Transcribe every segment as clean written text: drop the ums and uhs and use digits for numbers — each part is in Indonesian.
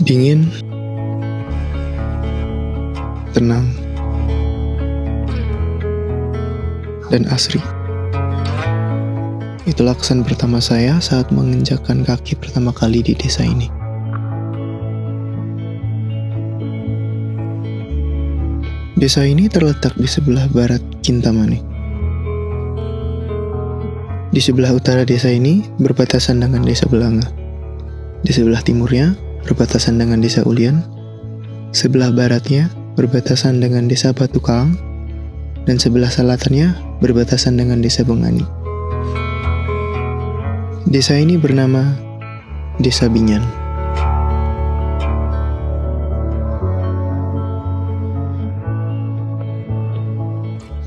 Dingin, tenang, dan asri. Itulah kesan pertama saya saat menginjakkan kaki pertama kali di desa ini. Desa ini terletak di sebelah barat Kintamani. Di sebelah utara desa ini berbatasan dengan desa Belanga. Di sebelah timurnya berbatasan dengan desa Ulian. Sebelah baratnya berbatasan dengan desa Batu Kaang. Dan sebelah selatannya berbatasan dengan desa Bengani. Desa ini bernama Desa Binyan.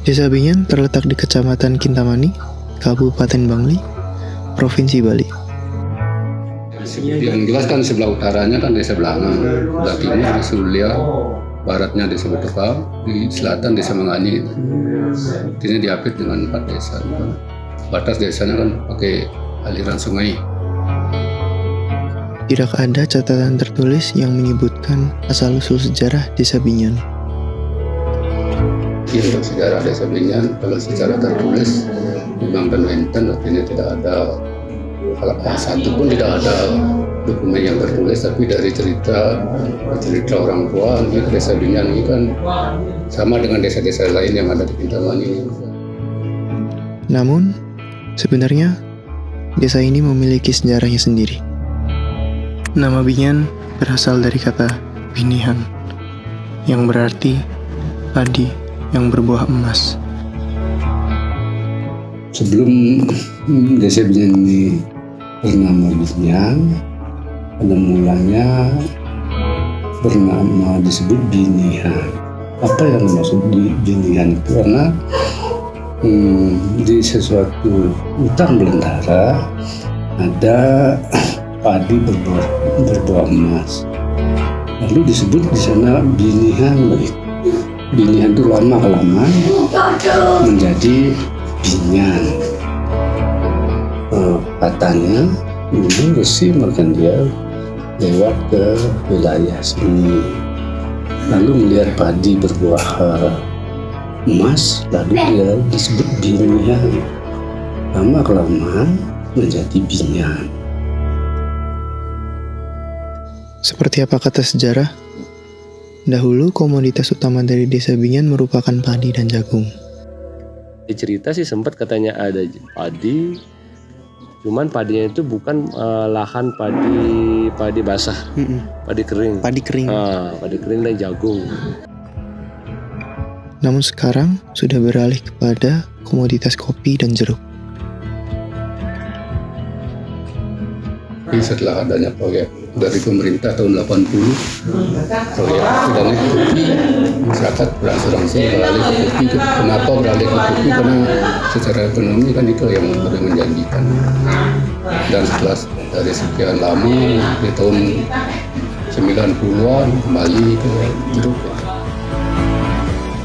Desa Binyan terletak di Kecamatan Kintamani, Kabupaten Bangli, Provinsi Bali. Yang jelas kan sebelah utaranya kan desa Belanga, sebelah timur desa Ulian, baratnya desa Batu Kaang, di selatan desa Bengani. Ini diapit dengan 4 desa. Batas desanya kan pakai aliran sungai. Tidak ada catatan tertulis yang menyebutkan asal-usul sejarah Desa Binyan. Untuk sejarah desa Binyan, kalau secara tertulis memang dan Wenten artinya tidak ada satu pun tidak ada dokumen yang tertulis, tapi dari cerita orang tua ini desa Binyan ini kan sama dengan desa-desa lain yang ada di Kintamani ini. Namun, sebenarnya desa ini memiliki sejarahnya sendiri. Nama Binyan berasal dari kata binihan, yang berarti padi yang berbuah emas. Sebelum desa Binyan ini bernama Binyan, pada mulanya bernama disebut Binihan. Apa yang dimaksud di Binihan itu? Karena di sesuatu hutan belantara ada padi berbuah emas. Lalu disebut di sana Binihan. Binihan itu lama-kelamaan menjadi Binyan. Katanya dulu Resi Markandeya lewat ke wilayah sini, lalu melihat padi berbuah emas, lalu dia disebut Binihan. Lama-kelamaan menjadi Binyan. Seperti apa kata sejarah? Dahulu komoditas utama dari Desa Binyan merupakan padi dan jagung. Di cerita sih sempat katanya ada padi, cuman padinya itu bukan lahan padi basah, padi kering. Padi kering. Padi kering dan jagung. Namun sekarang sudah beralih kepada komoditas kopi dan jeruk. Setelah adanya proyek dari pemerintah tahun 80, proyek dan kopi, masyarakat berangsur-angsur beralih ke kopi. Kenapa beralih ke kopi? Karena secara ekonomi kan itu yang lebih menjanjikan. Dan setelah dari sekian lama, di tahun 90-an kembali ke jeruk.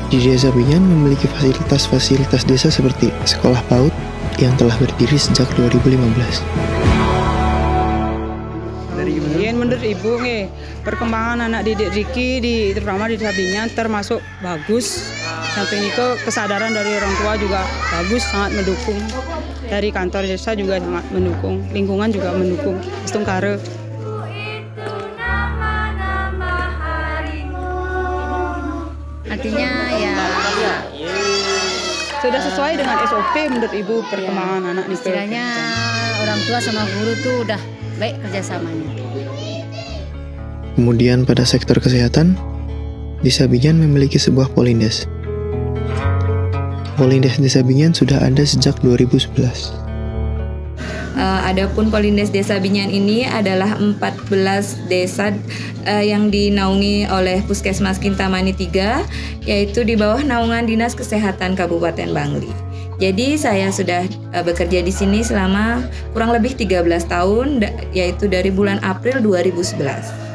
Di Desa Binyan memiliki fasilitas-fasilitas desa seperti sekolah PAUD yang telah berdiri sejak 2015. Menurut Ibu perkembangan anak didik Riki terutama di Desa Binyan termasuk bagus. Samping itu kesadaran dari orang tua juga bagus, sangat mendukung. Dari kantor desa juga sangat mendukung, lingkungan juga mendukung. Istungkare. Artinya ya sudah sesuai dengan SOP menurut Ibu perkembangan anak di istilahnya orang tua sama guru tuh udah baik kerjasamanya. Kemudian pada sektor kesehatan, Desa Binyan memiliki sebuah Polindes. Polindes Desa Binyan sudah ada sejak 2011. Adapun Polindes Desa Binyan ini adalah 14 desa yang dinaungi oleh Puskesmas Kintamani 3, yaitu di bawah naungan Dinas Kesehatan Kabupaten Bangli. Jadi saya sudah bekerja di sini selama kurang lebih 13 tahun, yaitu dari bulan April 2011.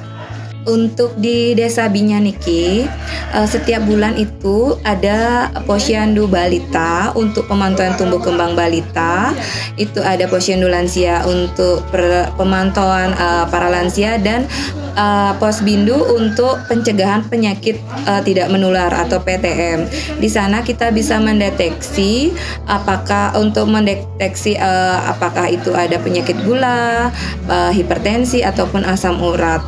Untuk di Desa Binyan niki, setiap bulan itu ada posyandu balita untuk pemantauan tumbuh kembang balita. Itu ada posyandu lansia untuk pemantauan para lansia, dan posbindu untuk pencegahan penyakit tidak menular atau PTM. Di sana kita bisa mendeteksi apakah itu ada penyakit gula, hipertensi ataupun asam urat.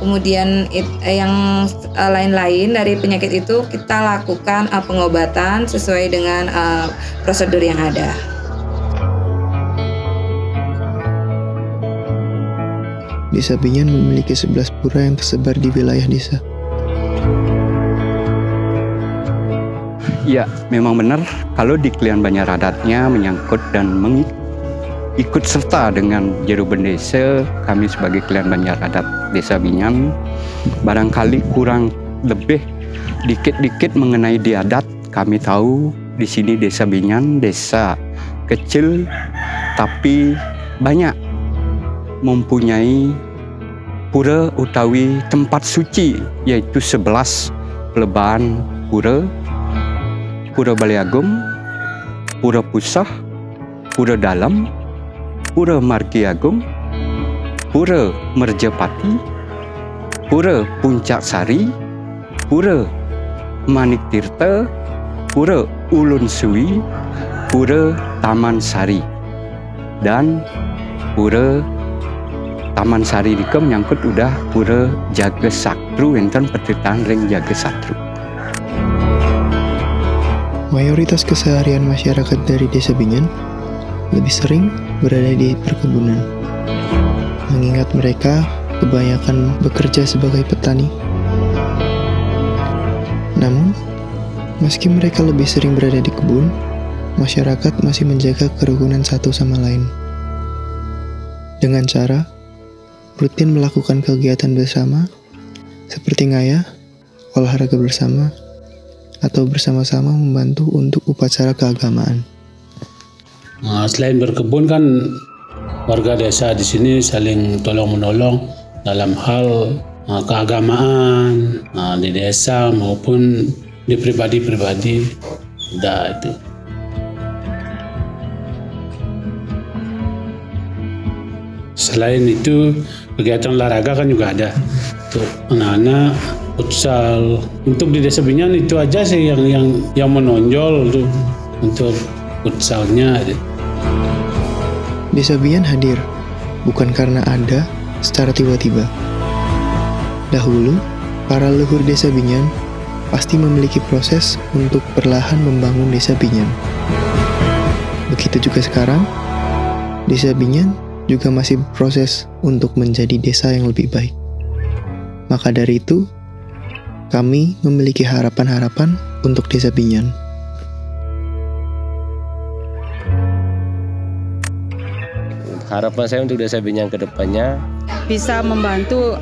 Kemudian yang lain-lain dari penyakit itu kita lakukan pengobatan sesuai dengan prosedur yang ada. Desa Binyan memiliki 11 pura yang tersebar di wilayah desa. Ya, memang benar kalau di Klian Banyaradatnya menyangkut dan ikut serta dengan Jeruben Desa, kami sebagai Klian Banyaradat Desa Binyan barangkali kurang lebih dikit-dikit mengenai diadat. Kami tahu di sini Desa Binyan desa kecil tapi banyak mempunyai pura utawi tempat suci, yaitu 11 pelebaan pura: Pura Baliagum, Pura Pusah, Pura Dalam, Pura Margiagung, Pura Merjapati, Pura Puncak Sari, Pura Manik Tirta, Pura Ulun Suwi, Pura Taman Sari, dan Pura Taman Sari dika menyangkut udah Pura Jaga Satru enten petitan ring Jaga Satru. Mayoritas keseharian masyarakat dari Desa Binyan lebih sering berada di perkebunan, mengingat mereka kebanyakan bekerja sebagai petani. Namun, meski mereka lebih sering berada di kebun, masyarakat masih menjaga kerukunan satu sama lain. Dengan cara rutin melakukan kegiatan bersama, seperti ngayah, olahraga bersama, atau bersama-sama membantu untuk upacara keagamaan. Nah, selain berkebun kan warga desa di sini saling tolong-menolong dalam hal keagamaan di desa maupun di pribadi-pribadi. Udah itu. Selain itu kegiatan olahraga kan juga ada untuk anak-anak, futsal. Untuk di Desa Binyan itu aja sih yang menonjol tuh untuk futsalnya. Desa Binyan hadir bukan karena ada secara tiba-tiba. Dahulu, para leluhur Desa Binyan pasti memiliki proses untuk perlahan membangun Desa Binyan. Begitu juga sekarang, Desa Binyan juga masih berproses untuk menjadi desa yang lebih baik. Maka dari itu, kami memiliki harapan-harapan untuk Desa Binyan. Harapan saya untuk Desa Binyan ke depannya Bisa membantu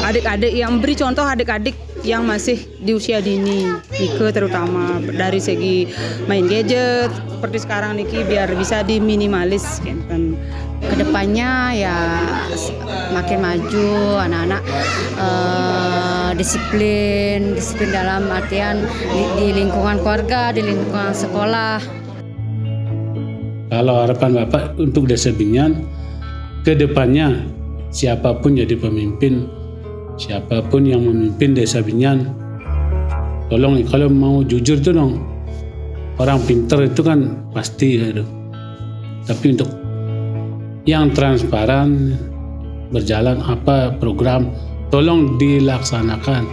adik-adik, yang beri contoh adik-adik yang masih di usia dini, Nike terutama dari segi main gadget seperti sekarang Niki, biar bisa diminimalis kan. Kedepannya ya makin maju anak-anak, disiplin dalam artian di lingkungan keluarga, di lingkungan sekolah. Kalau harapan Bapak untuk Desa Binyan kedepannya, siapapun jadi pemimpin, siapapun yang memimpin Desa Binyan, tolong kalau mau jujur tuh dong, orang pinter itu kan pasti gitu. Tapi untuk yang transparan, berjalan apa program, tolong dilaksanakan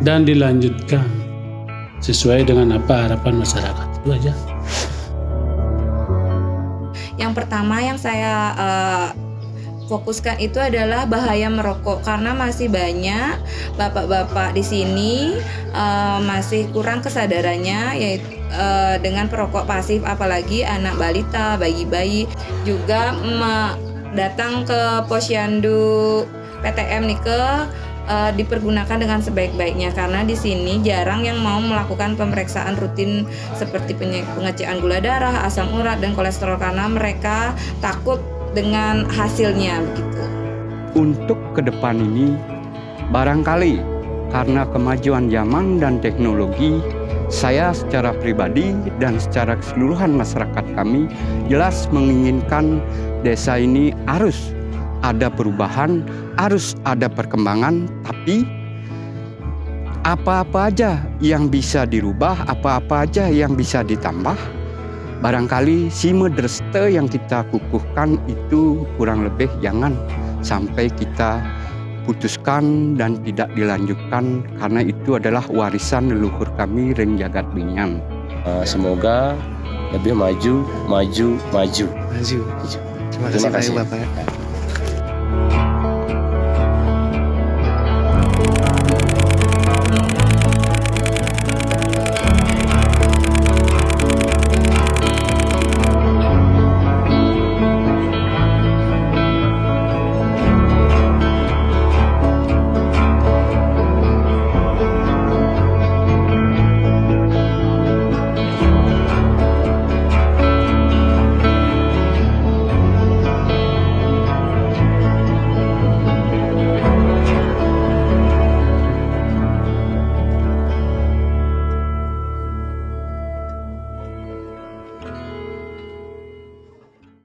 dan dilanjutkan sesuai dengan apa harapan masyarakat. Itu aja. Yang pertama yang saya fokuskan itu adalah bahaya merokok, karena masih banyak bapak-bapak di sini masih kurang kesadarannya, yaitu dengan perokok pasif, apalagi anak balita, bayi-bayi juga datang ke posyandu PTM Nike dipergunakan dengan sebaik-baiknya, karena di sini jarang yang mau melakukan pemeriksaan rutin seperti pengecekan gula darah, asam urat dan kolesterol, karena mereka takut dengan hasilnya begitu. Untuk ke depan ini Barangkali karena kemajuan zaman dan teknologi, saya secara pribadi dan secara keseluruhan masyarakat kami jelas menginginkan desa ini harus ada perubahan, harus ada perkembangan, tapi apa-apa aja yang bisa dirubah, apa-apa aja yang bisa ditambah, barangkali sime dreste yang kita kukuhkan itu kurang lebih jangan sampai kita putuskan dan tidak dilanjutkan, karena itu adalah warisan leluhur kami Reng Jagat Binyan. Semoga lebih maju. Maju. Terima kasih banyak Bapak.